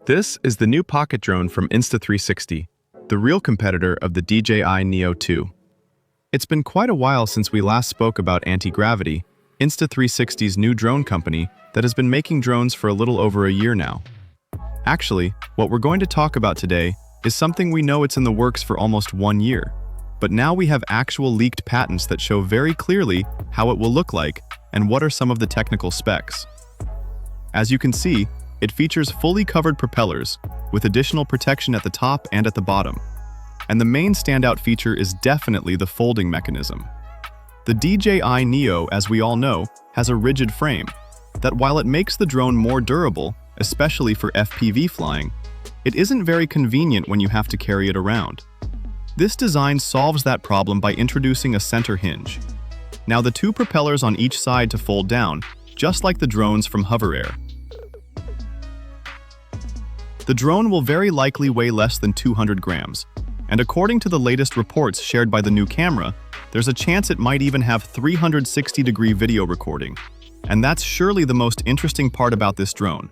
This is the new pocket drone from Insta360, the real competitor of the DJI Neo 2. It's been quite a while since we last spoke about Antigravity, Insta360's new drone company that has been making drones for a little over a year now. Actually, what we're going to talk about today is something we know it's in the works for almost 1 year, but now we have actual leaked patents that show very clearly how it will look like and what are some of the technical specs. As you can see, it features fully covered propellers, with additional protection at the top and at the bottom. And the main standout feature is definitely the folding mechanism. The DJI Neo, as we all know, has a rigid frame, that while it makes the drone more durable, especially for FPV flying, it isn't very convenient when you have to carry it around. This design solves that problem by introducing a center hinge. Now the two propellers on each side to fold down, just like the drones from Hover Air. The drone will very likely weigh less than 200 grams, and according to the latest reports shared by the new camera, there's a chance it might even have 360-degree video recording. And that's surely the most interesting part about this drone.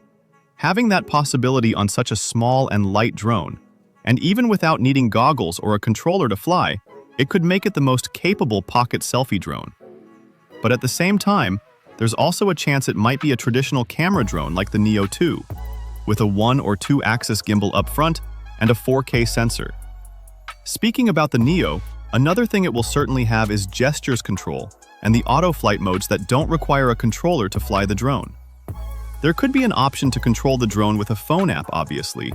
Having that possibility on such a small and light drone, and even without needing goggles or a controller to fly, it could make it the most capable pocket selfie drone. But at the same time, there's also a chance it might be a traditional camera drone like the Neo 2, with a 1 or 2 axis gimbal up front and a 4K sensor. Speaking about the Neo, another thing it will certainly have is gestures control and the auto flight modes that don't require a controller to fly the drone. There could be an option to control the drone with a phone app, obviously,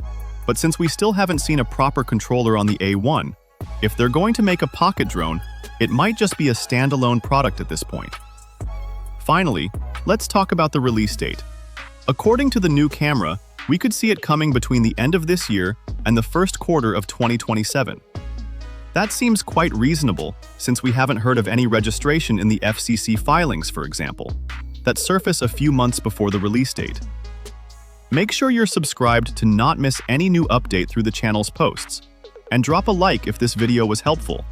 but since we still haven't seen a proper controller on the A1, if they're going to make a pocket drone, it might just be a standalone product at this point. Finally, let's talk about the release date. According to the new camera, we could see it coming between the end of this year and the first quarter of 2027. That seems quite reasonable, since we haven't heard of any registration in the FCC filings, for example, that surface a few months before the release date. Make sure you're subscribed to not miss any new update through the channel's posts, and drop a like if this video was helpful.